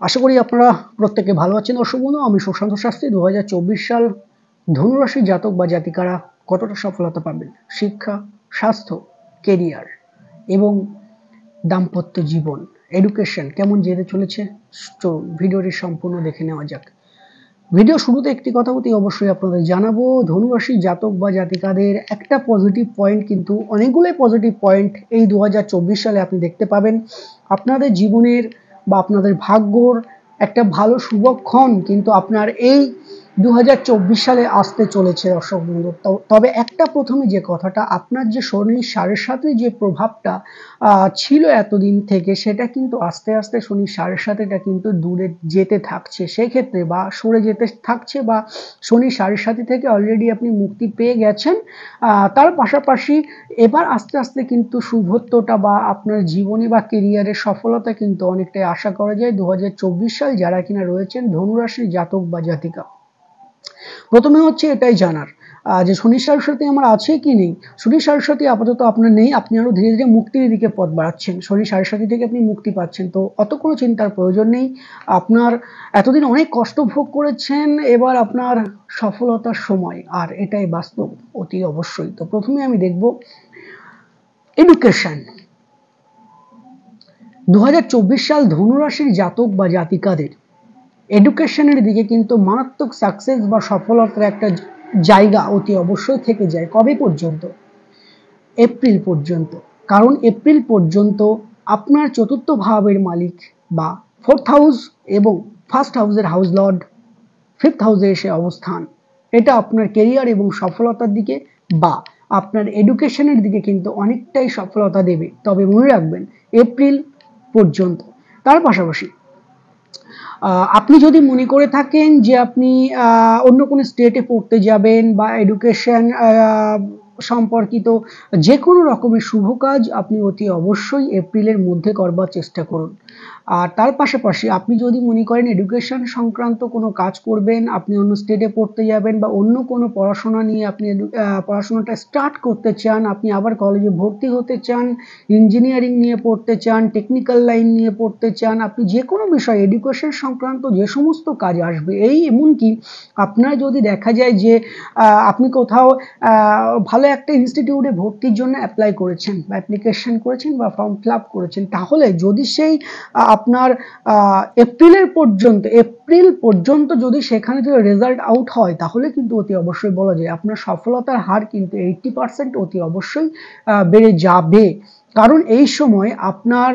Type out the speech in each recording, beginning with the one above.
আশা করি আপনারা প্রত্যেকে ভালো আছেন। দর্শক বন্ধু, আমি সুশান্ত শাস্ত্রী। 2024 সাল ধনুরাশি জাতক বা জাতিকারা কতটা সফলতা পাবেন শিক্ষা, স্বাস্থ্য, কেরিয়ার এবং দাম্পত্য জীবন, এডুকেশন কেমন যেতে চলেছে, তো ভিডিওটি সম্পূর্ণ দেখে নেওয়া যাক। ভিডিও শুরুতে একটি কথা অতি অবশ্যই আপনাদের জানাবো, ধনুরাশি জাতক বা জাতিকাদের একটা পজিটিভ পয়েন্ট, কিন্তু অনেকগুলোই পজিটিভ পয়েন্ট এই 2024 সালে আপনি দেখতে পাবেন। আপনাদের জীবনের বা আপনাদের ভাগ্যর একটা ভালো শুভক্ষণ কিন্তু আপনার এই 2024 সালে আসতে চলেছে দর্শক বন্ধু। তবে একটা প্রথমে যে কথাটা, আপনার যে শনির সাড়ের সাথে যে প্রভাবটা ছিল এতদিন থেকে, সেটা কিন্তু আস্তে আস্তে শনির সাড়ের সাথেটা কিন্তু দূরে যেতে থাকছে, সেক্ষেত্রে বা সরে যেতে থাকছে, বা শনির সাড়ের সাথে থেকে অলরেডি আপনি মুক্তি পেয়ে গেছেন। তার পাশাপাশি এবার আস্তে আস্তে কিন্তু শুভত্বটা বা আপনার জীবনে বা কেরিয়ারের সফলতা কিন্তু অনেকটাই আশা করা যায় 2024 সাল যারা কিনা রয়েছেন ধনুরাশির জাতক বা জাতিকা। প্রথমে হচ্ছে এটাই জানার যে শনির সাড়ে আমার আছে কি নেই। শনির সাড়ে আপাতত আপনার নেই, আপনি আরো ধীরে ধীরে মুক্তির দিকে পথ বাড়াচ্ছেন। শনির সাড়ে থেকে আপনি মুক্তি পাচ্ছেন, তো অত কোনো চিন্তার প্রয়োজন নেই। আপনার এতদিন অনেক কষ্ট ভোগ করেছেন, এবার আপনার সফলতার সময়, আর এটাই বাস্তব অতি অবশ্যই। তো প্রথমে আমি দেখব এডুকেশন। 2024 সাল ধনুরাশির জাতক বা জাতিকাদের এডুকেশনের দিকে কিন্তু মারাত্মক সাকসেস বা সফলতার একটা জায়গা অতি অবশ্যই থেকে যায়। কবে পর্যন্ত? এপ্রিল পর্যন্ত। কারণ এপ্রিল পর্যন্ত আপনার চতুর্থ ভাবের মালিক বা ফোর্থ হাউস এবং ফার্স্ট হাউসের হাউস লর্ড ফিফথ হাউসে এসে অবস্থান, এটা আপনার কেরিয়ার এবং সফলতার দিকে বা আপনার এডুকেশনের দিকে কিন্তু অনেকটাই সফলতা দেবে। তবে মনে রাখবেন এপ্রিল পর্যন্ত। তার পাশাপাশি আপনি যদি মনে করে থাকেন যে আপনি অন্য কোনো স্টেটে পড়তে যাবেন বা এডুকেশন সম্পর্কিত যে কোনো রকমের শুভ কাজ আপনি অতি অবশ্যই এপ্রিলের মধ্যে করবার চেষ্টা করুন। আর তার পাশাপাশি আপনি যদি মনে করেন এডুকেশন সংক্রান্ত কোনো কাজ করবেন, আপনি অন্য স্টেটে পড়তে যাবেন বা অন্য কোনো পড়াশোনা নিয়ে আপনি পড়াশোনাটা স্টার্ট করতে চান, আপনি আবার কলেজে ভর্তি হতে চান, ইঞ্জিনিয়ারিং নিয়ে পড়তে চান, টেকনিক্যাল লাইন নিয়ে পড়তে চান, আপনি যে কোনো বিষয় এডুকেশন সংক্রান্ত যে সমস্ত কাজ আসবে, এই এমনকি আপনার যদি দেখা যায় যে আপনি কোথাও ভালো একটা ইনস্টিটিউটে ভর্তির জন্য অ্যাপ্লাই করেছেন বা অ্যাপ্লিকেশন করেছেন বা ফর্ম ফিল আপ করেছেন, তাহলে যদি সেই আপনার এপ্রিল পর্যন্ত যদি সেখানে যদি রেজাল্ট আউট হয়, তাহলে কিন্তু অতি অবশ্যই বলা যায় আপনার সফলতার হার কিন্তু 80% অতি অবশ্যই বেড়ে যাবে। কারণ এই সময় আপনার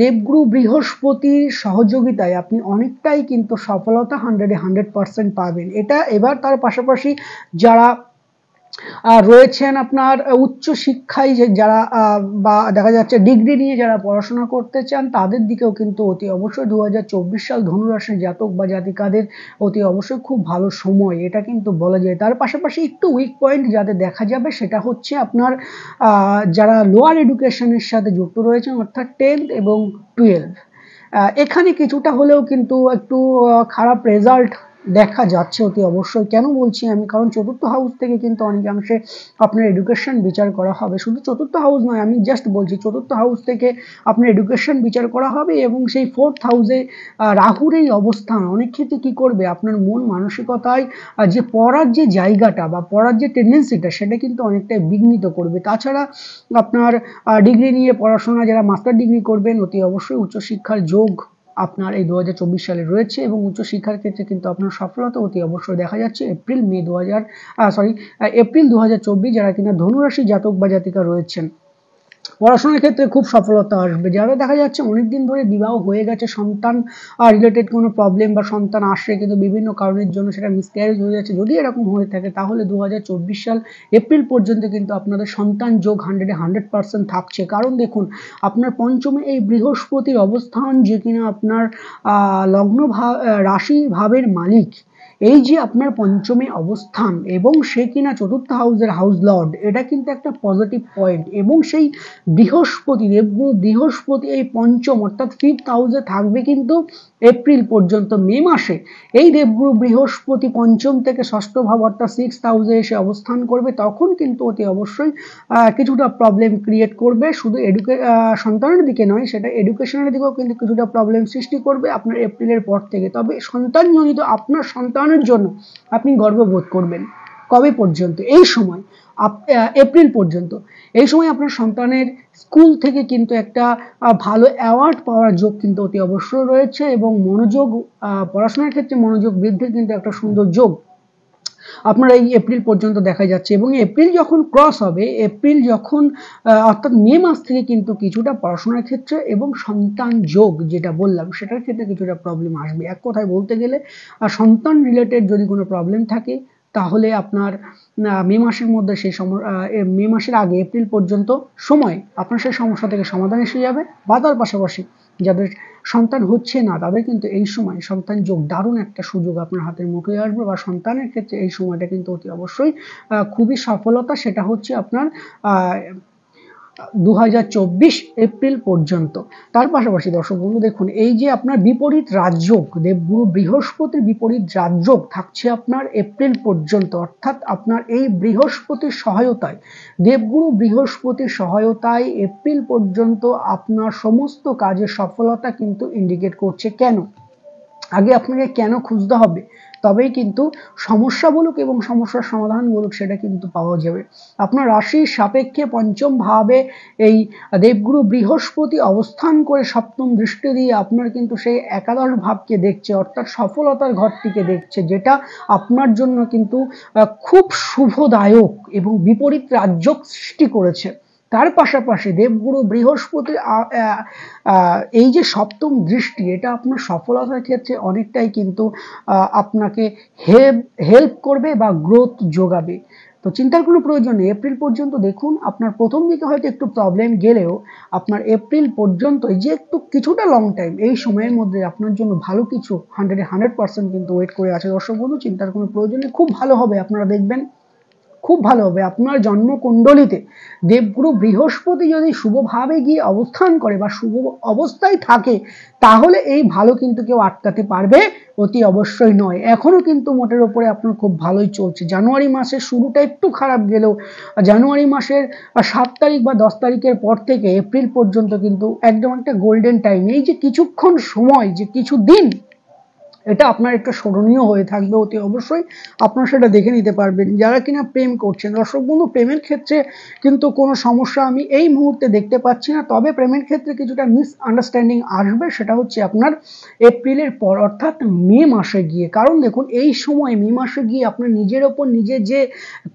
দেবগুরু বৃহস্পতির সহযোগিতায় আপনি অনেকটাই কিন্তু সফলতা 100% পাবেন। এটা এবার তার পাশাপাশি যারা রয়েছেন আপনার উচ্চ শিক্ষায় যারা বা দেখা যাচ্ছে ডিগ্রি নিয়ে যারা পড়াশোনা করতে চান, তাদের দিকেও কিন্তু অতি অবশ্যই 2024 সাল ধনুরাশির জাতক বা জাতিকাদের অতি অবশ্যই খুব ভালো সময়, এটা কিন্তু বলা যায়। তার পাশাপাশি একটু উইক পয়েন্ট যাদের দেখা যাবে, সেটা হচ্ছে আপনার যারা লোয়ার এডুকেশনের সাথে যুক্ত রয়েছেন, অর্থাৎ 10th এবং 12। এখানে কিছুটা হলেও কিন্তু একটু খারাপ রেজাল্ট দেখা যাচ্ছে অতি অবশ্যই। কেন বলছি আমি? কারণ চতুর্থ হাউস থেকে কিন্তু অনেকাংশে আপনার এডুকেশন বিচার করা হবে। শুধু চতুর্থ হাউস নয়, আমি জাস্ট বলছি চতুর্থ হাউস থেকে আপনার এডুকেশন বিচার করা হবে, এবং সেই ফোর্থ হাউসে রাহুর এই অবস্থান অনেক ক্ষেত্রে কি করবে, আপনার মন মানসিকতায় যে পড়ার যে জায়গাটা বা পড়ার যে টেন্ডেন্সিটা, সেটা কিন্তু অনেকটাই বিঘ্নিত করবে। তাছাড়া আপনার ডিগ্রি নিয়ে পড়াশোনা যারা মাস্টার ডিগ্রি করবেন, অতি অবশ্যই উচ্চশিক্ষার যোগ আপনার এই 2024 সালে রয়েছে, এবং উচ্চশিক্ষার ক্ষেত্রে কিন্তু আপনার সফলতা অতি অবশ্যই দেখা যাচ্ছে এপ্রিল 2024 যারা কিনা ধনুরাশি জাতক বা জাতিকা রয়েছেন। পড়াশোনার ক্ষেত্রে খুব সফলতা আসবে। যারা দেখা যাচ্ছে অনেকদিন ধরে বিবাহ হয়ে গেছে, সন্তান রিলেটেড কোনো প্রবলেম বা সন্তান আসছে কিন্তু বিভিন্ন কারণের জন্য সেটা মিসক্যারেজ হয়ে যাচ্ছে, যদি এরকম হয়ে থাকে, তাহলে 2024 সাল এপ্রিল পর্যন্ত কিন্তু আপনাদের সন্তান যোগ 100% থাকছে। কারণ দেখুন, আপনার পঞ্চমে এই বৃহস্পতির অবস্থান, যে কিনা আপনার লগ্ন রাশি ভাবের মালিক, এই যে আপনার পঞ্চমে অবস্থান এবং সে কিনা চতুর্থ হাউসের হাউস লর্ড, এটা কিন্তু একটা পজিটিভ পয়েন্ট। এবং সেই বৃহস্পতি এই পঞ্চম অর্থাৎ ফিফথ হাউসে থাকবে কিন্তু এপ্রিল পর্যন্ত, মে মাসে এই দেবগুরু বৃহস্পতি পঞ্চম থেকে ষষ্ঠ ভাব অর্থাৎ 6th হাউসে এসে অবস্থান করবে, তখন কিন্তু অতি অবশ্যই কিছুটা প্রবলেম ক্রিয়েট করবে। শুধু সন্তানের দিকে নয়, সেটা এডুকেশনের দিকেও কিন্তু কিছুটা প্রবলেম সৃষ্টি করবে আপনার এপ্রিলের পর থেকে। তবে সন্তানজনিত আপনার সন্তানের জন্য আপনি গর্ববোধ করবেন। কবে পর্যন্ত? এই সময় এপ্রিল পর্যন্ত। এই সময় আপনার সন্তানের স্কুল থেকে কিন্তু একটা ভালো অ্যাওয়ার্ড পাওয়ার যোগ কিন্তু অতি অবশ্যই রয়েছে, এবং মনোযোগ, পড়াশোনার ক্ষেত্রে মনোযোগ বৃদ্ধির কিন্তু একটা সুন্দর যোগ আপনার এই এপ্রিল পর্যন্ত দেখা যাচ্ছে। এবং এপ্রিল যখন ক্রস হবে, এপ্রিল যখন অর্থাৎ মে মাস থেকে কিন্তু কিছুটা পড়াশোনার ক্ষেত্রে এবং সন্তান যোগ যেটা বললাম সেটার ক্ষেত্রে কিছুটা প্রবলেম আসবে। এক কথায় বলতে গেলে সন্তান রিলেটেড যদি কোনো প্রবলেম থাকে, তাহলে আপনার মে মাসের মধ্যে মে মাসের আগে এপ্রিল পর্যন্ত সময় আপনার সেই সমস্যা থেকে সমাধান এসে যাবে। বা তার পাশাপাশি যাদের সন্তান হচ্ছে না, তাদের কিন্তু এই সময় সন্তান যোগ দারুণ একটা সুযোগ আপনার হাতের মুঠোয় আসবে, বা সন্তানের ক্ষেত্রে এই সময়টা কিন্তু অতি অবশ্যই খুবই সফলতা। সেটা হচ্ছে আপনার 2024 এপ্রিল পর্যন্ত। তার পাশাপাশি দর্শক বন্ধু দেখুন, এই যে আপনার বিপরীত রাজযোগ, দেবগুরু বৃহস্পতির বিপরীত রাজযোগ থাকছে আপনার এপ্রিল পর্যন্ত, অর্থাৎ আপনার এই বৃহস্পতির সহায়তায়, দেবগুরু বৃহস্পতির সহায়তায় এপ্রিল পর্যন্ত আপনার সমস্ত কাজের সফলতা কিন্তু ইন্ডিকেট করছে। কেন? আগে আপনাকে কেন খুঁজতে হবে, তবেই কিন্তু সমস্যা বলুক এবং সমস্যার সমাধান বলুক সেটা কিন্তু পাওয়া যাবে। আপনার রাশির সাপেক্ষে পঞ্চম ভাবে এই দেবগুরু বৃহস্পতি অবস্থান করে সপ্তম দৃষ্টি দিয়ে আপনার কিন্তু সেই একাদশ ভাবকে দেখছে, অর্থাৎ সফলতার ঘরটিকে দেখছে, যেটা আপনার জন্য কিন্তু খুব শুভদায়ক এবং বিপরীত রাজযোগ সৃষ্টি করেছে। তার পাশাপাশি দেবগুরু বৃহস্পতি এই যে সপ্তম দৃষ্টি, এটা আপনার সফলতার ক্ষেত্রে অনেকটাই কিন্তু আপনাকে হেল্প করবে বা গ্রোথ যোগাবে। তো চিন্তার কোনো প্রয়োজন নেই। এপ্রিল পর্যন্ত দেখুন, আপনার প্রথম দিকে হয়তো একটু প্রবলেম গেলেও আপনার এপ্রিল পর্যন্ত যে একটু কিছুটা লং টাইম, এই সময়ের মধ্যে আপনার জন্য ভালো কিছু 100% কিন্তু ওয়েট করে আছে। দর্শক বন্ধু, চিন্তার কোনো প্রয়োজন নেই, খুব ভালো হবে, আপনারা দেখবেন খুব ভালো হবে। আপনার জন্মকুণ্ডলিতে দেবগুরু বৃহস্পতি যদি শুভভাবে গিয়ে অবস্থান করে বা শুভ অবস্থায় থাকে, তাহলে এই ভালো কিন্তু কেউ আটকাতে পারবে অতি অবশ্যই নয়। এখনো কিন্তু মোটের ওপরে আপনার খুব ভালোই চলছে। জানুয়ারি মাসের শুরুটা একটু খারাপ গেলেও জানুয়ারি মাসের 7 তারিখ বা 10 তারিখের পর থেকে এপ্রিল পর্যন্ত কিন্তু একদম একটা গোল্ডেন টাইম। এই যে কিছুক্ষণ সময়, যে কিছু দিন, এটা আপনার একটা স্মরণীয় হয়ে থাকবে অতি অবশ্যই। আপনারা সেটা দেখে নিতে পারবেন। যারা কিনা প্রেম করছেন, দর্শক বন্ধু, প্রেমের ক্ষেত্রে কিন্তু কোনো সমস্যা আমি এই মুহূর্তে দেখতে পাচ্ছি না। তবে প্রেমের ক্ষেত্রে কিছুটা মিসআন্ডারস্ট্যান্ডিং আসবে, সেটা হচ্ছে আপনার এপ্রিলের পর অর্থাৎ মে মাসে গিয়ে। কারণ দেখুন, এই সময় মে মাসে গিয়ে আপনার নিজের ওপর নিজের যে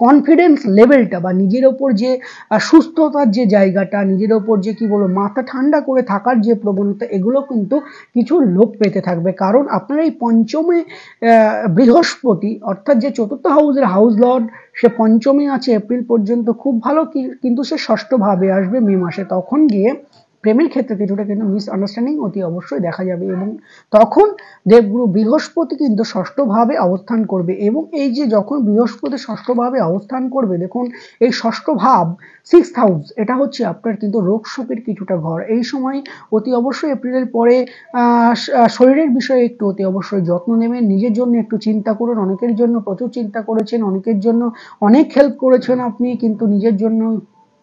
কনফিডেন্স লেভেলটা বা নিজের ওপর যে সুস্থতার যে জায়গাটা, নিজের ওপর যে কি বলবো মাথা ঠান্ডা করে থাকার যে প্রবণতা, এগুলো কিন্তু কিছু লোপ পেতে থাকবে। কারণ আপনার এই পঞ্চমে বৃহস্পতি অর্থাৎ যে চতুর্থ হাউসের হাউস লর্ড, সে পঞ্চমে আছে এপ্রিল পর্যন্ত, খুব ভালো, কিন্তু সে ষষ্ঠ ভাবে আসবে মে মাসে। তখন গিয়ে প্রেমের ক্ষেত্রে কিছুটা কিন্তু মিসআন্ডারস্ট্যান্ডিং অতি অবশ্যই দেখা যাবে, এবং তখন দেবগুরু বৃহস্পতি কিন্তু ষষ্ঠ ভাবে অবস্থান করবে। এবং এই যে যখন বৃহস্পতি ষষ্ঠ ভাবে অবস্থান করবে, দেখুন এই ষষ্ঠ ভাব 6th হাউস, এটা হচ্ছে আপনার কিন্তু রোগ শোকের কিছুটা ঘর। এই সময় অতি অবশ্যই এপ্রিলের পরে শরীরের বিষয়ে একটু অতি অবশ্যই যত্ন নেবেন, নিজের জন্য একটু চিন্তা করুন। অনেকের জন্য প্রচুর চিন্তা করেছেন, অনেকের জন্য অনেক হেল্প করেছেন আপনি, কিন্তু নিজের জন্য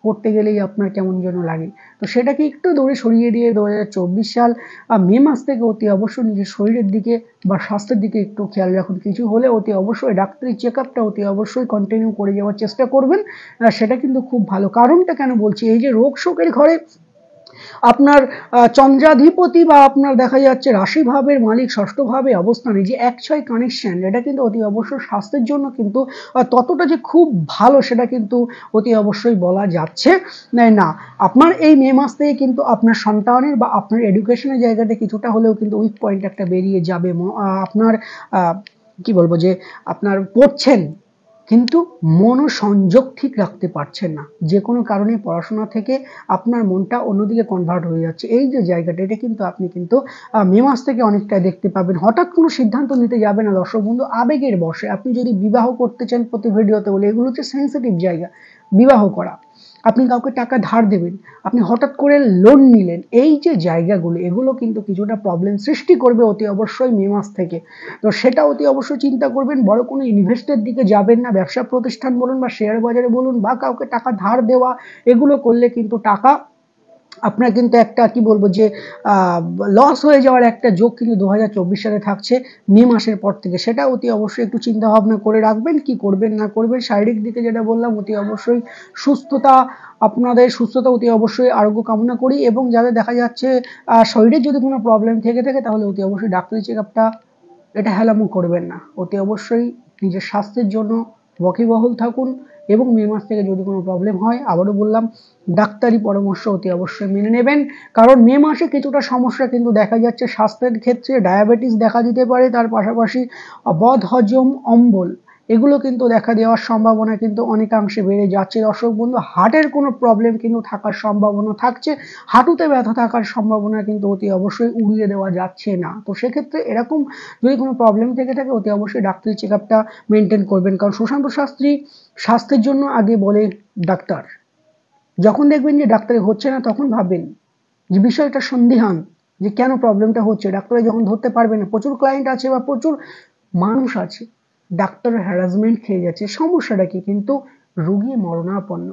করতে গেলেই আপনার কেমন যেন লাগে। তো সেটাকে একটু দূরে সরিয়ে দিয়ে 2024 সাল মে মাস থেকে অতি অবশ্যই নিজের শরীরের দিকে বা স্বাস্থ্যের দিকে একটু খেয়াল রাখুন। কিছু হলে অতি অবশ্যই ডাক্তারি চেক আপটা অতি অবশ্যই কন্টিনিউ করে যাওয়ার চেষ্টা করবেন, সেটা কিন্তু খুব ভালো। কারণটা কেন বলছি, এই যে রোগ শোকের ঘরে আপনার চন্দ্রাধিপতি বা আপনার দেখা যাচ্ছে রাশি ভাবের মালিক ষষ্ঠ ভাবে অবস্থানে যে 1-6 কানেকশন, এটা কিন্তু অতি অবশ্যই স্বাস্থ্যের জন্য কিন্তু ততটা যে খুব ভালো সেটা কিন্তু অতি অবশ্যই বলা যাচ্ছে না। আপনার এই মে মাস থেকে কিন্তু আপনার সন্তানের বা আপনার এডুকেশনের জায়গাতে কিছুটা হলেও কিন্তু উইক পয়েন্ট একটা বেরিয়ে যাবে। আপনার কি বলবো, যে আপনার পড়ছেন কিন্তু মনোসংযোগ ঠিক রাখতে পারছেন না, যে কোনো কারণে পড়াশোনা থেকে আপনার মনটা অন্যদিকে কনভার্ট হয়ে যাচ্ছে। এই যে জায়গাটা, এটা কিন্তু আপনি কিন্তু মে মাস থেকে অনেকটা দেখতে পাবেন। হঠাৎ কোনো সিদ্ধান্ত নিতে যাবে না দর্শক বন্ধু, আবেগের বশে। আপনি যদি বিবাহ করতে চান, প্রতি ভিডিওতে বলে, এগুলো হচ্ছে সেন্সিটিভ জায়গা বিবাহ করা। আপনি কাউকে টাকা ধার দেবেন, আপনি হঠাৎ করে লোন নিলেন, এই যে জায়গাগুলো এগুলো কিন্তু কিছুটা প্রবলেম সৃষ্টি করবে অতি অবশ্যই মে মাস থেকে। তো সেটা অতি অবশ্যই চিন্তা করবেন। বড় কোনো ইনভেস্টের দিকে যাবেন না, ব্যবসা প্রতিষ্ঠান বলুন বা শেয়ার বাজারে বলুন বা কাউকে টাকা ধার দেওয়া, এগুলো করলে কিন্তু টাকা আপনার কিন্তু একটা কি বলবো যে লস হয়ে যাওয়ার একটা যোগ কিন্তু 2024 সালে থাকছে মে মাসের পর থেকে। সেটা অতি অবশ্যই একটু চিন্তা ভাবনা করে রাখবেন কি করবেন না করবেন। শারীরিক দিকে যেটা বললাম অতি অবশ্যই সুস্থতা, আপনাদের সুস্থতা অতি অবশ্যই আরোগ্য কামনা করি। এবং যাদের দেখা যাচ্ছে শরীরের যদি কোনো প্রবলেম থেকে থাকে তাহলে অতি অবশ্যই ডাক্তারি চেক আপটা এটা হেলামো করবেন না। অতি অবশ্যই নিজের স্বাস্থ্যের জন্য ওয়াকিবহাল থাকুন এবং মে মাস থেকে যদি কোনো প্রবলেম হয় আবারও বললাম ডাক্তারি পরামর্শ অতি অবশ্যই মেনে নেবেন। কারণ মে মাসে কিছুটা সমস্যা কিন্তু দেখা যাচ্ছে স্বাস্থ্যের ক্ষেত্রে। ডায়াবেটিস দেখা দিতে পারে, তার পাশাপাশি বদহজম, অম্বল এগুলো কিন্তু দেখা দেওয়ার সম্ভাবনা কিন্তু অনেকাংশে বেড়ে যাচ্ছে। দর্শক বন্ধু, হার্টের কোনো প্রবলেম কিন্তু থাকার সম্ভাবনা থাকছে, হাঁটুতে ব্যথা থাকার সম্ভাবনা কিন্তু অতি অবশ্যই উড়িয়ে দেওয়া যাচ্ছে না। তো সেক্ষেত্রে এরকম যদি কোনো প্রবলেম থেকে থাকে অতি অবশ্যই ডাক্তারি চেক আপটা মেনটেন করবেন। কারণ সুশান্ত শাস্ত্রী স্বাস্থ্যের জন্য আগে বলে ডাক্তার। যখন দেখবেন যে ডাক্তারি হচ্ছে না তখন ভাববেন যে বিষয়টা সন্দিহান যে কেন প্রবলেমটা হচ্ছে। ডাক্তারে যখন ধরতে পারবে না, প্রচুর ক্লায়েন্ট আছে বা প্রচুর মানুষ আছে ডাক্তারের হ্যারাসমেন্ট খেয়ে যাচ্ছে, সমস্যাটা কি কিন্তু রোগী মরণাপন্ন,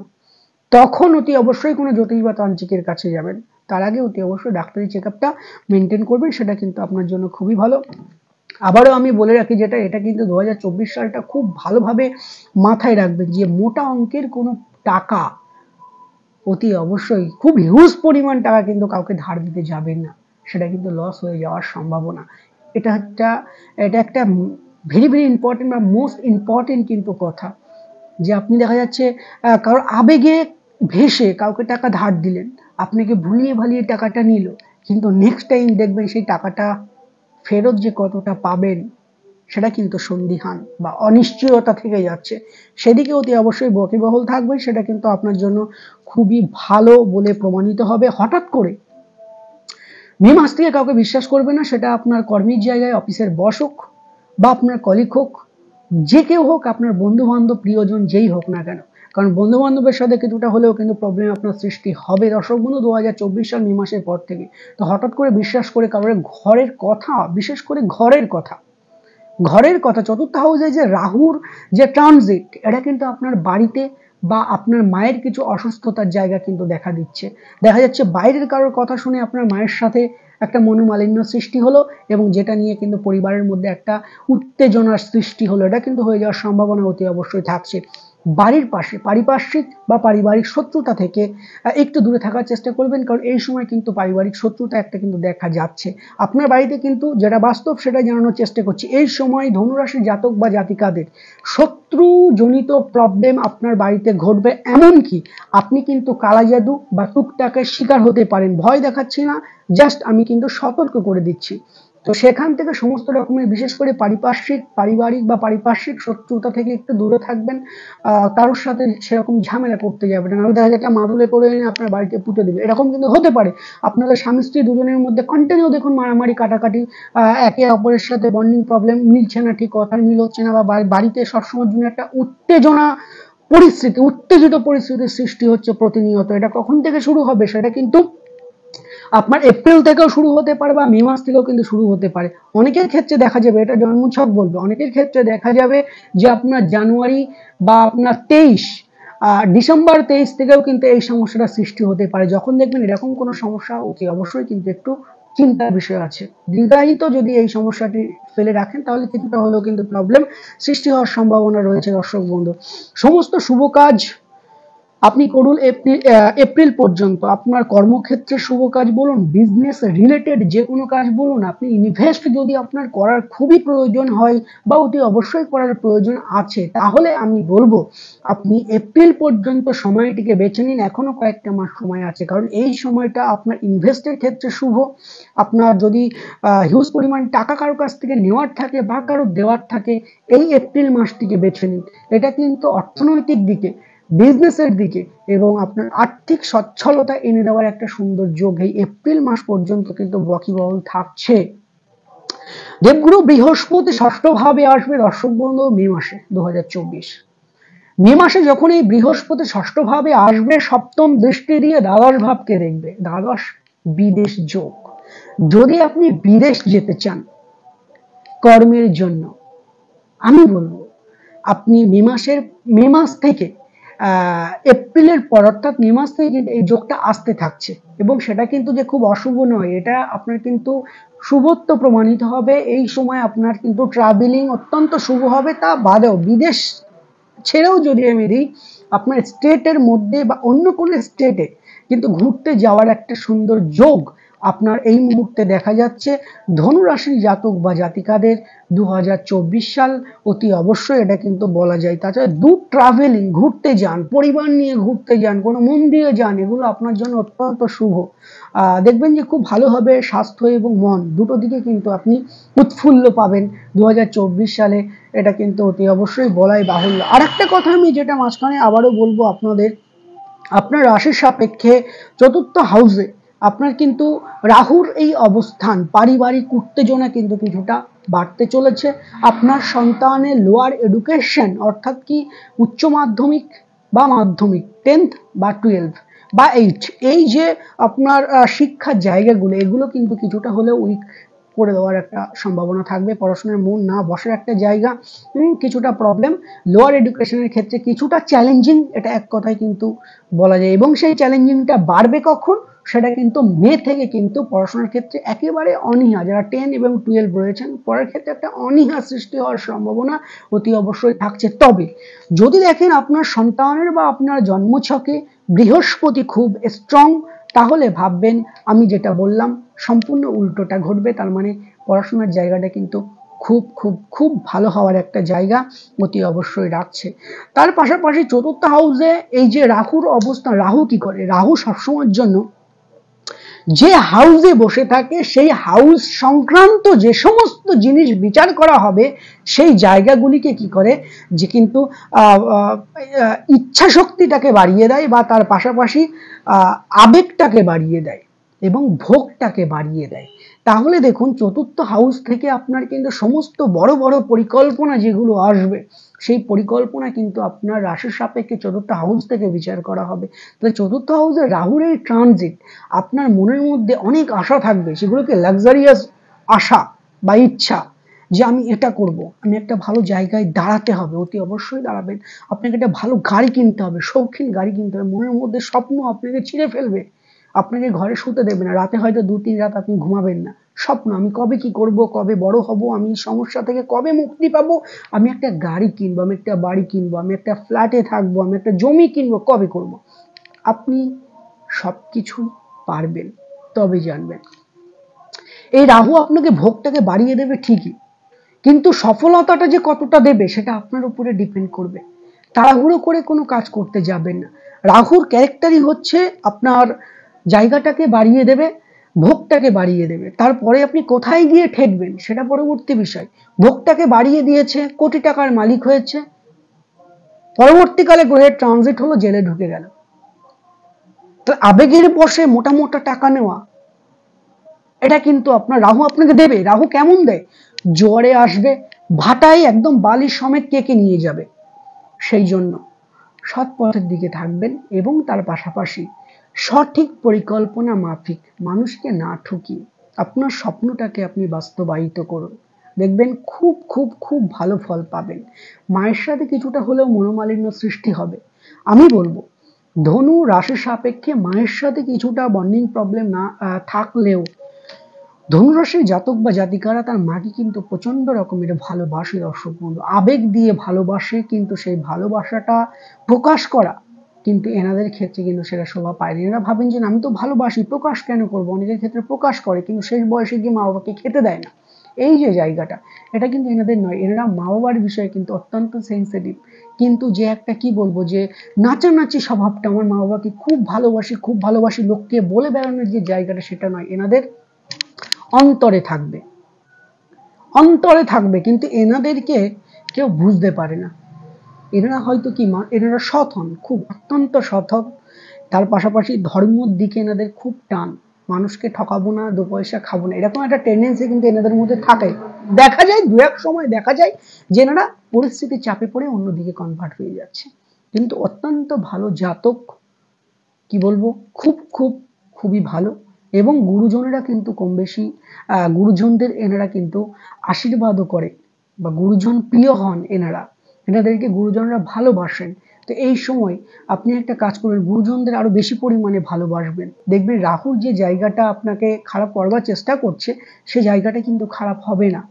তখন অতি অবশ্যই কোনো জ্যোতিষ বা তান্ত্রিকের কাছে যাবেন। তার আগে অতি অবশ্যই ডাক্তারি চেক আপটা মেনটেন করবেন, সেটা কিন্তু আপনার জন্য খুবই ভালো। আবারও আমি বলে রাখি যেটা, এটা কিন্তু 2024 সালটা খুব ভালোভাবে মাথায় রাখবেন যে মোটা অঙ্কের কোনো টাকা অতি অবশ্যই খুব হিউজ পরিমাণ টাকা কিন্তু কাউকে ধার দিতে যাবেন না, সেটা কিন্তু লস হয়ে যাওয়ার সম্ভাবনা। এটা একটা ভেরি ভেরি ইম্পর্টেন্ট বা মোস্ট ইম্পর্টেন্ট কিন্তু কথা যে আপনি দেখা যাচ্ছে কারোর আবেগে ভেসে কাউকে টাকা ধার দিলেন, আপনাকে ভুলিয়ে ভালিয়ে টাকাটা নিল, কিন্তু নেক্সট টাইম দেখবেন সেই টাকাটা ফেরত যে কতটা পাবেন সেটা কিন্তু সন্দিহান বা অনিশ্চয়তা থেকে যাচ্ছে। সেদিকে অতি অবশ্যই ওয়াকিবহাল থাকবেন, সেটা কিন্তু আপনার জন্য খুবই ভালো বলে প্রমাণিত হবে। হঠাৎ করে মে মাস থেকে কাউকে বিশ্বাস করবে না, সেটা আপনার কর্মের জায়গায় অফিসের বস হোক বা আপনার কলিগ হোক, যে কেউ হোক, আপনার বন্ধু বান্ধব প্রিয়জন যেই হোক না কেন। কারণ বন্ধু বান্ধবের সাথে কিছুটা হলেও কিন্তু প্রবলেম আপনার সৃষ্টি হবে দর্শক বন্ধু 2024 সাল মে মাসের পর থেকে। তো হঠাৎ করে বিশ্বাস করে কারোর ঘরের কথা, বিশেষ করে ঘরের কথা চতুর্থ হাউসে যে রাহুর যে ট্রানজিট, এটা কিন্তু আপনার বাড়িতে বা আপনার মায়ের কিছু অসুস্থতার জায়গা কিন্তু দেখা দিচ্ছে। দেখা যাচ্ছে বাইরের কারোর কথা শুনে আপনার মায়ের সাথে একটা মনোমালিন্য সৃষ্টি হলো এবং যেটা নিয়ে কিন্তু পরিবারের মধ্যে একটা উত্তেজনার সৃষ্টি হলো, এটা কিন্তু হয়ে যাওয়ার সম্ভাবনা অতি অবশ্যই থাকছে। বাড়ির পাশে পারিপার্শ্বিক বা পারিবারিক শত্রুতা থেকে একটু দূরে থাকার চেষ্টা করবেন, কারণ এই সময় কিন্তু পারিবারিক শত্রুতা একটা কিন্তু দেখা যাচ্ছে আপনার বাড়িতে। কিন্তু যেটা বাস্তব সেটা জানানোর চেষ্টা করছি, এই সময় ধনুরাশি জাতক বা জাতিকাদের শত্রুজনিত প্রবলেম আপনার বাড়িতে ঘটবে। এমনকি আপনি কিন্তু কালা জাদু বা টুকটাকের শিকার হতে পারেন। ভয় দেখাচ্ছি না, জাস্ট আমি কিন্তু সতর্ক করে দিচ্ছি। তো সেখান থেকে সমস্ত রকমের বিশেষ করে পারিবারিক বা পারিপার্শ্বিক শত্রুতা থেকে একটু দূরে থাকবেন। কারোর সাথে সেরকম ঝামেলা করতে যাবেন না, দেখা যায় একটা মাদুলে করে এনে আপনার বাড়িতে পুঁতে দেবে, এরকম কিন্তু হতে পারে। আপনাদের স্বামী স্ত্রী দুজনের মধ্যে কন্টিনিউ দেখুন মারামারি কাটাকাটি, একে অপরের সাথে বন্ডিং প্রবলেম মিলছে না, ঠিক কথা মিল হচ্ছে না, বা বাড়িতে সবসময়ের জন্য একটা উত্তেজিত পরিস্থিতির সৃষ্টি হচ্ছে প্রতিনিয়ত। এটা কখন থেকে শুরু হবে সেটা কিন্তু আপনার এপ্রিল থেকেও শুরু হতে পারে বা মে মাস থেকেও কিন্তু শুরু হতে পারে। অনেকের ক্ষেত্রে দেখা যাবে, এটা জন্মছক বলবে, অনেকের ক্ষেত্রে দেখা যাবে যে আপনার জানুয়ারি বা আপনার ডিসেম্বর 23 থেকেও কিন্তু এই সমস্যাটা সৃষ্টি হতে পারে। যখন দেখবেন এরকম কোনো সমস্যা অতি অবশ্যই কিন্তু একটু চিন্তার বিষয় আছে। দীর্ঘায়িত যদি এই সমস্যাটি ফেলে রাখেন তাহলে কিছুটা হলেও কিন্তু প্রবলেম সৃষ্টি হওয়ার সম্ভাবনা রয়েছে দর্শক বন্ধু। সমস্ত শুভ কাজ আপনি করুন এপ্রিল পর্যন্ত। আপনার কর্মক্ষেত্রে শুভ কাজ বলুন, বিজনেস রিলেটেড যে কোনো কাজ বলুন, আপনি ইনভেস্ট যদি আপনার করার খুবই প্রয়োজন হয় বা অতি অবশ্যই করার প্রয়োজন আছে, তাহলে আমি বলবো আপনি এপ্রিল পর্যন্ত সময়টিকে বেছে নিন। এখনো কয়েকটা মাস সময় আছে, কারণ এই সময়টা আপনার ইনভেস্টের ক্ষেত্রে শুভ। আপনার যদি হিউজ পরিমাণ টাকা কারো কাছ থেকে নেওয়ার থাকে বা কারো দেওয়ার থাকে, এই এপ্রিল মাসটিকে বেছে নিন। এটা কিন্তু অর্থনৈতিক দিকে, বিজনেসের দিকে এবং আপনার আর্থিক সচ্ছলতা এনে দেওয়ার একটা সুন্দর যোগ এই এপ্রিল মাস পর্যন্ত কিন্তু ওয়াকিবহাল থাকছে। দেবগুরু বৃহস্পতি ষষ্ঠ ভাবে আসবে দর্শক বন্ধু মে মাসে 2024। মে মাসে যখন এই বৃহস্পতি ষষ্ঠ ভাবে আসবে, সপ্তম দৃষ্টি দিয়ে দ্বাদশ ভাবকে দেখবে, দ্বাদশ বিদেশ যোগ। যদি আপনি বিদেশ যেতে চান কর্মের জন্য, আমি বলবো আপনি মে মাস থেকে এপ্রিলের পর, অর্থাৎ মে মাস থেকে এই যোগটা আসতে থাকছে, এবং সেটা কিন্তু যে খুব অশুভ নয়, এটা আপনার কিন্তু শুভত্ব প্রমাণিত হবে। এই সময় আপনার কিন্তু ট্রাভেলিং অত্যন্ত শুভ হবে। তা বাদেও বিদেশ ছেড়েও যদি আমি দিই, আপনার স্টেটের মধ্যে বা অন্য কোনো স্টেটে কিন্তু ঘুরতে যাওয়ার একটা সুন্দর যোগ আপনার এই মুহূর্তে দেখা যাচ্ছে। ধনু রাশির জাতক বা জাতিকাদের 2024 সাল অতি অবশ্যই এটা কিন্তু বলা যায়। তাছাড়া ট্রাভেলিং, ঘুরতে যান, পরিবার নিয়ে ঘুরতে যান, কোনো মন্দিরে যান, এগুলো আপনার জন্য অত্যন্ত শুভ। দেখবেন যে খুব ভালো হবে। স্বাস্থ্য এবং মন দুটো দিকে কিন্তু আপনি উৎফুল্ল পাবেন 2024 সালে, এটা কিন্তু অতি অবশ্যই বলাই বাহুল্য। আর একটা কথা আমি যেটা মাঝখানে আবারও বলবো আপনাদের, আপনার রাশির সাপেক্ষে চতুর্থ হাউসে আপনার কিন্তু রাহুর এই অবস্থান পারিবারিক উত্তেজনা কিন্তু কিছুটা বাড়তে চলেছে। আপনার সন্তানের লোয়ার এডুকেশন, অর্থাৎ কি উচ্চ মাধ্যমিক বা মাধ্যমিক 10th বা 12th বা 8, এই যে আপনার শিক্ষার জায়গাগুলো, এগুলো কিন্তু কিছুটা হলেও উইক করে দেওয়ার একটা সম্ভাবনা থাকবে। পড়াশোনার মন না বসার একটা জায়গা, কিছুটা প্রবলেম। লোয়ার এডুকেশনের ক্ষেত্রে কিছুটা চ্যালেঞ্জিং, এটা এক কথায় কিন্তু বলা যায়। এবং সেই চ্যালেঞ্জিংটা বাড়বে কখন, সেটা কিন্তু মে থেকে কিন্তু পড়াশোনার ক্ষেত্রে একেবারে অনীহা, যারা 10 এবং 12 রয়েছেন পড়ার ক্ষেত্রে একটা অনীহা সৃষ্টি হওয়ার সম্ভাবনা অতি অবশ্যই থাকছে। তবে যদি দেখেন আপনার সন্তানের বা আপনার জন্মছকে বৃহস্পতি খুব স্ট্রং, তাহলে ভাববেন আমি যেটা বললাম সম্পূর্ণ উল্টোটা ঘটবে। তার মানে পড়াশোনার জায়গাটা কিন্তু খুব খুব খুব ভালো হওয়ার একটা জায়গা অতি অবশ্যই রাখছে। তার পাশাপাশি চতুর্থ হাউসে এই যে রাহুর অবস্থান, রাহু কি করে, রাহু সবসময়ের জন্য যে হাউসে বসে থাকে সেই হাউস সংক্রান্ত যে সমস্ত জিনিস বিচার করা হবে, সেই জায়গাগুলিকে কি করে যে কিন্তু ইচ্ছা শক্তিটাকে বাড়িয়ে দেয়, বা তার পাশাপাশি আবেগটাকে বাড়িয়ে দেয় এবং ভোগটাকে বাড়িয়ে দেয়। তাহলে দেখুন চতুর্থ হাউস থেকে আপনার কিন্তু সমস্ত বড় বড় পরিকল্পনা যেগুলো আসবে, সেই পরিকল্পনা কিন্তু আপনার রাশির সাপেক্ষে চতুর্থ হাউস থেকে বিচার করা হবে। তাহলে চতুর্থ হাউসে রাহুর এই ট্রানজিট, আপনার মনের মধ্যে অনেক আশা থাকবে, সেগুলোকে লাক্সারিয়াস আশা বা ইচ্ছা, যে আমি এটা করব, আমি একটা ভালো জায়গায় দাঁড়াতে হবে, অতি অবশ্যই দাঁড়াবেন। আপনাকে একটা ভালো গাড়ি কিনতে হবে, শৌখিন গাড়ি কিনতে হবে, মনের মধ্যে স্বপ্ন আপনাকে ছিঁড়ে ফেলবে, আপনাকে ঘরে শুতে দেবে না, রাতে হয়তো 2-3 রাত আপনি ঘুমাবেন না। স্বপ্ন, আমি কবে কি করব, কবে বড় হব, আমি সমস্যা থেকে কবে মুক্তি পাবো, আমি একটা গাড়ি কিনবো, আমি একটা বাড়ি কিনবো, আমি একটা ফ্ল্যাটে থাকবো, আমি একটা জমি কিনবো, কবে করব। আপনি সবকিছুই পারবেন, তবে জানবেন। এই রাহু আপনাকে ভোগটাকে বাড়িয়ে দেবে ঠিকই, কিন্তু সফলতাটা যে কতটা দেবে সেটা আপনার উপরে ডিপেন্ড করবে। তাড়াহুড়ো করে কোনো কাজ করতে যাবেন না। রাহুর ক্যারেক্টারই হচ্ছে আপনার জায়গাটাকে বাড়িয়ে দেবে, ভোগটাকে বাড়িয়ে দেবে। তারপরে আপনি কোথায় গিয়ে ঠেকবেন সেটা পরবর্তী বিষয়। ভোগটাকে বাড়িয়ে দিয়েছে, কোটি টাকার মালিক হয়েছে, পরবর্তীকালে গ্রহের ট্রানজিট হলো, জেলে ঢুকে গেল। তো আবেগের বশে মোটা মোটা টাকা নেওয়া, এটা কিন্তু আপনার রাহু আপনাকে দেবে। রাহু কেমন দেয়, জোয়ারে আসবে, ভাটায় একদম বালি সমেত কেকে নিয়ে যাবে। সেই জন্য সৎ পথের দিকে থাকবেন এবং তার পাশাপাশি সঠিক পরিকল্পনা মাফিক, মানুষকে না ঠকিয়ে আপনার স্বপ্নটাকে আপনি বাস্তবায়িত করুন, দেখবেন খুব খুব খুব ভালো ফল পাবেন। মায়ের সাথে কিছুটা হলেও মনোমালিন্য সৃষ্টি হবে। আমি বলবো ধনু রাশির সাপেক্ষে মায়ের সাথে কিছুটা বন্ডিং প্রবলেম না থাকলেও, ধনুরাশির জাতক বা জাতিকারা তার মাকে কিন্তু প্রচন্ড রকমের ভালোবাসে। দর্শক বন্ধু, আবেগ দিয়ে ভালোবাসে, কিন্তু সেই ভালোবাসাটা প্রকাশ করা কিন্তু এনাদের ক্ষেত্রে কিন্তু সেটা শোভা পায়নি। এনারা ভাবেন যে আমি তো ভালোবাসি, প্রকাশ কেন করবো। অনেকের ক্ষেত্রে প্রকাশ করে, কিন্তু শেষ বয়সে গিয়ে মা বাবাকে খেতে দেয় না। এই যে জায়গাটা, এটা কিন্তু এনাদের নয়। এনারা মা বাবার বিষয়ে কিন্তু অত্যন্ত সেন্সিটিভ, কিন্তু যে একটা কি বলবো, যে নাচানাচি স্বভাবটা, আমার মা বাবাকে খুব ভালোবাসি খুব ভালোবাসি, লোককে বলে বেড়ানোর যে জায়গাটা, সেটা নয়। এনাদের অন্তরে থাকবে, অন্তরে থাকবে, কিন্তু এনাদেরকে কেউ বুঝতে পারে না। এনারা হয়তো কি, এনারা সৎ হন, খুব অত্যন্ত সৎ হন। তার পাশাপাশি ধর্মের দিকে এনাদের খুব টান, মানুষকে ঠকাবো না, 2 পয়সা খাবো না, এরকম একটা টেন্ডেন্সি কিন্তু এনাদের মধ্যে থাকে। দেখা যায়, দু এক সময় দেখা যায় যে এনারা পরিস্থিতির চাপে পড়ে অন্যদিকে কনভার্ট হয়ে যাচ্ছে। কিন্তু অত্যন্ত ভালো জাতক, কি বলবো, খুবই ভালো। এবং গুরুজনেরা কিন্তু কম বেশি গুরুজনদের এনারা কিন্তু আশীর্বাদও করে, বা গুরুজন প্রিয় হন এনাদেরকে গুরুজনরা ভালোবাসেন। তো এই সময় আপনি একটা কাজ করবেন, গুরুজনদের আরো বেশি পরিমাণে ভালোবাসবেন। দেখবেন রাহুর যে জায়গাটা আপনাকে খারাপ করবার চেষ্টা করছে, সে জায়গাটা কিন্তু খারাপ হবে না।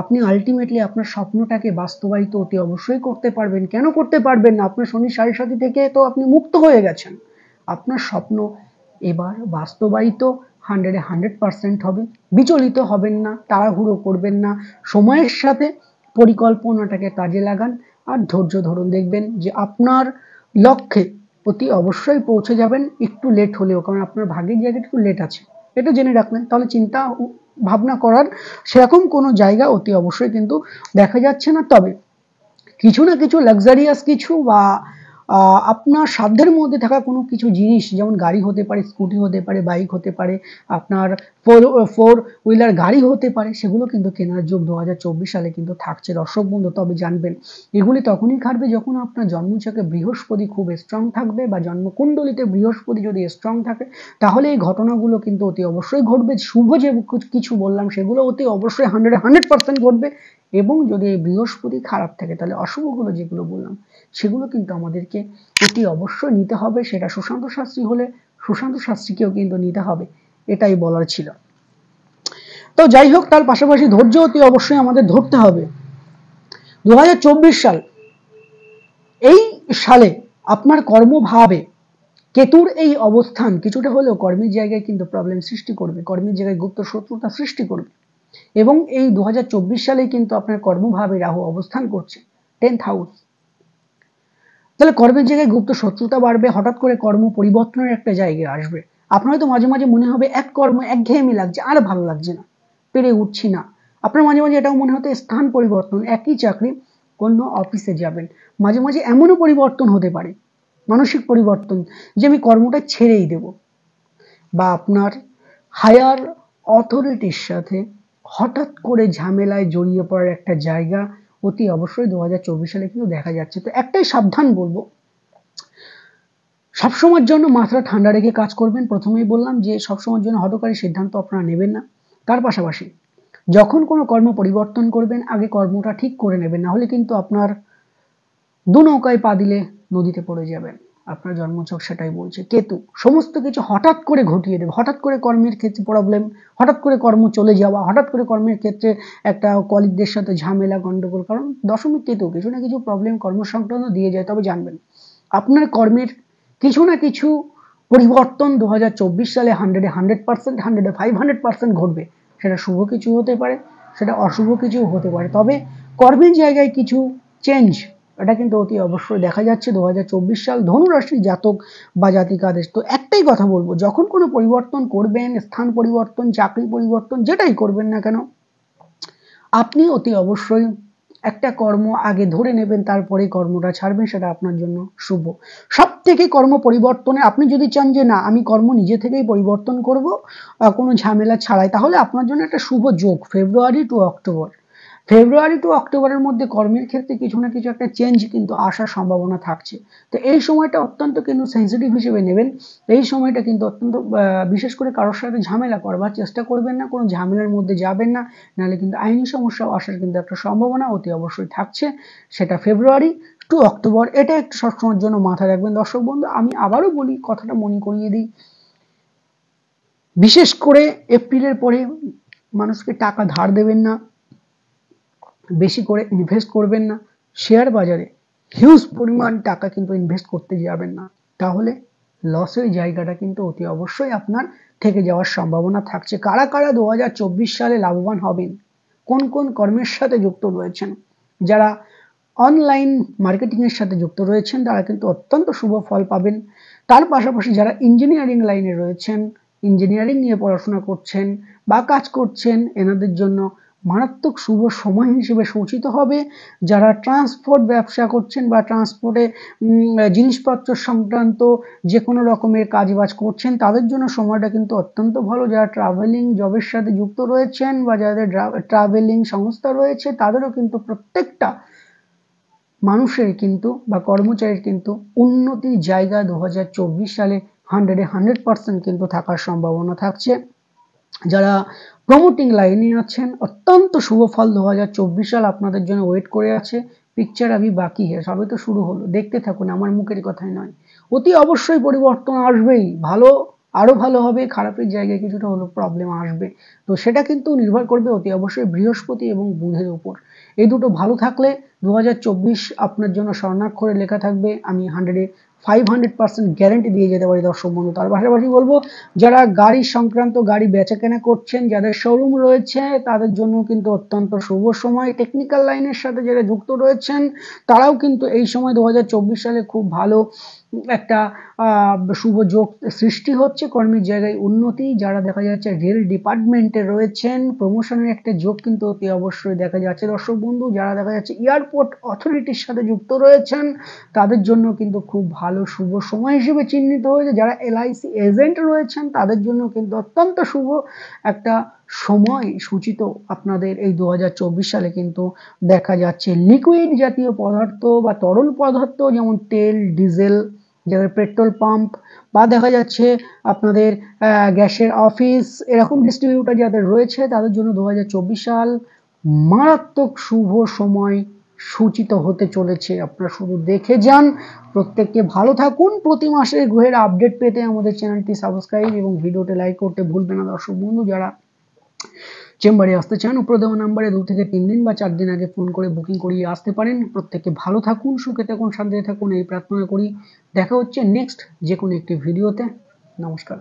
আপনি আলটিমেটলি আপনার স্বপ্নটাকে বাস্তবায়িত অতি অবশ্যই করতে পারবেন। কেন করতে পারবেন না? আপনার শনি সাড়ে সাথী থেকে তো আপনি মুক্ত হয়ে গেছেন। আপনার স্বপ্ন এবার বাস্তবায়িত 100% হবে। বিচলিত হবেন না, তাড়াহুড়ো করবেন না, সময়ের সাথে পরিকল্পনাটাকে কাজে লাগান আর ধৈর্য ধরুন। দেখবেন যে আপনার লক্ষ্যে অতি অবশ্যই পৌঁছে যাবেন, একটু লেট হলেও, কারণ আপনার ভাগ্যের জায়গাটা একটু লেট আছে, এটা জেনে রাখলেন। তাহলে চিন্তা ভাবনা করার সেরকম কোনো জায়গা অতি অবশ্যই কিন্তু দেখা যাচ্ছে না। তবে কিছু না কিছু লাক্সারিয়াস কিছু বা আপনার সাধ্যের মধ্যে থাকা কোনো কিছু জিনিস, যেমন গাড়ি হতে পারে, স্কুটি হতে পারে, বাইক হতে পারে, আপনার ফোর হুইলার গাড়ি হতে পারে, সেগুলো কিন্তু কেনার যোগ 2024 সালে কিন্তু থাকছে দর্শক বন্ধু। তবে জানবেন এগুলি তখনই খাটবে যখন আপনার জন্মছকে বৃহস্পতি খুব স্ট্রং থাকবে, বা জন্মকুণ্ডলিতে বৃহস্পতি যদি স্ট্রং থাকে, তাহলে এই ঘটনাগুলো কিন্তু অতি অবশ্যই ঘটবে। শুভ যে কিছু বললাম সেগুলো অতি অবশ্যই 100% ঘটবে। এবং যদি এই বৃহস্পতি খারাপ থাকে, তাহলে অশুভগুলো যেগুলো বললাম সেগুলো কিন্তু আমাদেরকে অতি অবশ্যই নিতে হবে। সেটা সুশান্ত শাস্ত্রী হলে সুশান্ত শাস্ত্রীকেও কিন্তু নিতে হবে, এটাই বলার ছিল। তো যাই হোক, তার পাশাপাশি ধৈর্য অতি অবশ্যই আমাদের ধরতে হবে। 2024 সাল, এই সালে আপনার কর্মভাবে কেতুর এই অবস্থান কিছুটা হলেও কর্মের জায়গায় কিন্তু প্রবলেম সৃষ্টি করবে, কর্মের জায়গায় গুপ্ত শত্রুতা সৃষ্টি করবে। এবং এই 2024 সালে কিন্তু আপনার কর্মভাবে রাহু অবস্থান করছে 10th হাউস। তাহলে কর্মের জায়গায় গুপ্ত শত্রুতা বাড়বে, হঠাৎ করে কর্ম পরিবর্তনের একটা জায়গায় আসবে। আপনার হয়তো মাঝে মাঝে মনে হবে এক কর্ম একঘেয়েমি লাগছে, আর ভালো লাগছে না, পেরে উঠছি না। আপনার মাঝে মাঝে এটাও মনে হতে স্থান পরিবর্তন, একই চাকরি অন্য অফিসে যাবেন। মাঝে মাঝে এমনও পরিবর্তন হতে পারে, মানসিক পরিবর্তন, যে আমি কর্মটা ছেড়েই দেব। বা আপনার হায়ার অথরিটির সাথে হঠাৎ করে ঝামেলায় জড়িয়ে পড়ার একটা জায়গা অতি অবশ্যই 2024 সালে কিন্তু দেখা যাচ্ছে। তো একটাই সাবধান বলবো, সবসময়ের জন্য মাথা ঠান্ডা রেখে কাজ করবেন। প্রথমেই বললাম যে সবসময়ের জন্য হঠকারী সিদ্ধান্ত আপনারা নেবেন না। তার পাশাপাশি যখন কোনো কর্ম পরিবর্তন করবেন, আগে কর্মটা ঠিক করে নেবেন, না হলে কিন্তু আপনার দু নৌকায় পা দিলে নদীতে পড়ে যাবেন। আপনার জন্মছক সেটাই বলছে। কেতু সমস্ত কিছু হঠাৎ করে ঘটিয়ে দেবে, হঠাৎ করে কর্মের ক্ষেত্রে প্রবলেম, হঠাৎ করে কর্ম চলে যাওয়া, হঠাৎ করে কর্মের ক্ষেত্রে একটা কলিগদের সাথে ঝামেলা গন্ডগোল, কারণ দশমিক কেতু কিছু না কিছু প্রবলেম কর্ম সংক্রান্ত দিয়ে যায়। তবে জানবেন আপনার কর্মের কিছু না কিছু পরিবর্তন 2024 সালে 100% 500% ঘটবে। সেটা শুভ কিছু হতে পারে, সেটা অশুভ কিছু হতে পারে। তবে কর্মের জায়গায় কিছু চেঞ্জ, এটা কিন্তু অতি অবশ্যই দেখা যাচ্ছে 2024 সাল ধনুরাশি জাতক বা জাতিকাদের। তো একটাই কথা বলবো, যখন কোনো পরিবর্তন করবেন, স্থান পরিবর্তন, চাকরি পরিবর্তন, যেটাই করবেন না কেন, আপনি অতি অবশ্যই একটা কর্ম আগে ধরে নেবেন, তারপরে কর্মটা ছাড়বেন, সেটা আপনার জন্য শুভ। সব থেকে কর্ম পরিবর্তনে আপনি যদি চান যে না আমি কর্ম নিজে থেকেই পরিবর্তন করব কোনো ঝামেলা ছাড়াই, তাহলে আপনার জন্য একটা শুভ যোগ ফেব্রুয়ারি টু অক্টোবর। ফেব্রুয়ারি টু অক্টোবরের মধ্যে কর্মের ক্ষেত্রে কিছু না কিছু একটা চেঞ্জ কিন্তু আসার সম্ভাবনা থাকছে। তো এই সময়টা অত্যন্ত কিন্তু সেন্সিটিভ হিসেবে নেবেন। এই সময়টা কিন্তু অত্যন্ত বিশেষ করে কারোর সাথে ঝামেলা করবার চেষ্টা করবেন না, কোনো ঝামেলার মধ্যে যাবেন না, নাহলে কিন্তু আইনি সমস্যা আসার কিন্তু একটা সম্ভাবনা অতি অবশ্যই থাকছে। সেটা ফেব্রুয়ারি টু অক্টোবর, এটা একটু সবসময়ের জন্য মাথায় রাখবেন দর্শক বন্ধু। আমি আবারও বলি, কথাটা মনে করিয়ে দিই, বিশেষ করে এপ্রিলের পরে মানুষকে টাকা ধার দেবেন না, বেশি করে ইনভেস্ট করবেন না, শেয়ার বাজারে হিউজ পরিমাণ টাকা কিন্তু ইনভেস্ট করতে যাবেন না, তাহলে লসের জায়গাটা কিন্তু অতি অবশ্যই আপনার থেকে যাওয়ার সম্ভাবনা থাকছে। কারা কারা 2024 সালে লাভবান হবেন, কোন কোন কর্মের সাথে যুক্ত রয়েছেন, যারা অনলাইন মার্কেটিং এর সাথে যুক্ত রয়েছেন তারা কিন্তু অত্যন্ত শুভ ফল পাবেন। তার পাশাপাশি যারা ইঞ্জিনিয়ারিং লাইনে রয়েছেন, ইঞ্জিনিয়ারিং নিয়ে পড়াশোনা করছেন বা কাজ করছেন, এনাদের জন্য মারাত্মক শুভ সময় হিসেবে সূচিত হবে। যারা ট্রান্সপোর্ট ব্যবসা করছেন বা ট্রান্সপোর্টে জিনিসপত্র সংক্রান্ত যে কোনো রকমের কাজবাজ করছেন, তাদের জন্য সময়টা কিন্তু অত্যন্ত ভালো। যারা ট্রাভেলিং জবের সাথে যুক্ত রয়েছেন বা যাদের ট্রাভেলিং সংস্থা রয়েছে, তাদেরও কিন্তু প্রত্যেকটা মানুষের কিন্তু বা কর্মচারীর কিন্তু উন্নতির জায়গা 2024 সালে 100% কিন্তু থাকার সম্ভাবনা থাকছে। যারা প্রমোটিং লাইনে আছেন অত্যন্ত শুভ ফল 2024 সাল আপনাদের জন্য ওয়েট করে আছে। পিকচার আবি বাকি হে, সবে তো শুরু হলো, দেখতে থাকুন, আমার মুখের কথাই নয়। অতি অবশ্যই পরিবর্তন আসবেই, ভালো আরো ভালো হবে, খারাপের জায়গায় কিছুটা হলো প্রবলেম আসবে। তো সেটা কিন্তু নির্ভর করবে অতি অবশ্যই বৃহস্পতি এবং বুধের উপর। এই দুটো ভালো থাকলে 2024 আপনার জন্য স্বর্ণাক্ষরে লেখা থাকবে। আমি 500% গ্যারেন্টি দিয়ে যেতে পারি দর্শক বন্ধু। তার পাশাপাশি বলবো, যারা গাড়ি সংক্রান্ত গাড়ি বেচাকেনা করছেন, যাদের শোরুম রয়েছে, তাদের জন্য কিন্তু অত্যন্ত শুভ সময়। টেকনিক্যাল লাইনের সাথে যারা যুক্ত রয়েছেন তারাও কিন্তু এই সময় 2024 সালে খুব ভালো একটা শুভ যোগ সৃষ্টি হচ্ছে। কর্মের জায়গায় উন্নতি, যারা দেখা যাচ্ছে রেল ডিপার্টমেন্টে রয়েছেন প্রমোশনের একটা যোগ কিন্তু অতি অবশ্যই দেখা যাচ্ছে দর্শক বন্ধু। যারা দেখা যাচ্ছে এয়ারপোর্ট অথরিটির সাথে যুক্ত রয়েছেন তাদের জন্য কিন্তু খুব ভালো শুভ সময় হিসেবে চিহ্নিত হয়েছে। যারা LIC এজেন্ট রয়েছেন তাদের জন্য কিন্তু অত্যন্ত শুভ একটা সময় সূচিত আপনাদের এই 2024 সালে কিন্তু দেখা যাচ্ছে। লিকুইড জাতীয় পদার্থ বা তরল পদার্থ যেমন তেল, ডিজেল, যেমন পেট্রোল পাম্প বা দেখা যাচ্ছে আপনাদের গ্যাসের অফিস, এরকম ডিস্ট্রিবিউটার যাদের রয়েছে তাদের জন্য 2024 সাল মারাত্মক শুভ সময় সূচিত হতে চলেছে। আপনারা শুধু দেখে যান। প্রত্যেককে ভালো থাকুন। প্রতি মাসে গ্রহের আপডেট পেতে আমাদের চ্যানেলটি সাবস্ক্রাইব এবং ভিডিওতে লাইক করতে ভুলবেন না দর্শক বন্ধু। যারা চেম্বারে আসতে চান উপরে দেওয়া নাম্বারে 2 থেকে 3 দিন বা 4 দিন আগে ফোন করে বুকিং করিয়ে আসতে পারেন। প্রত্যেকে ভালো থাকুন, সুখে থাকুন, শান্তিতে থাকুন এই প্রার্থনা করি। দেখা হচ্ছে নেক্সট যে কোনো একটি ভিডিওতে। নমস্কার।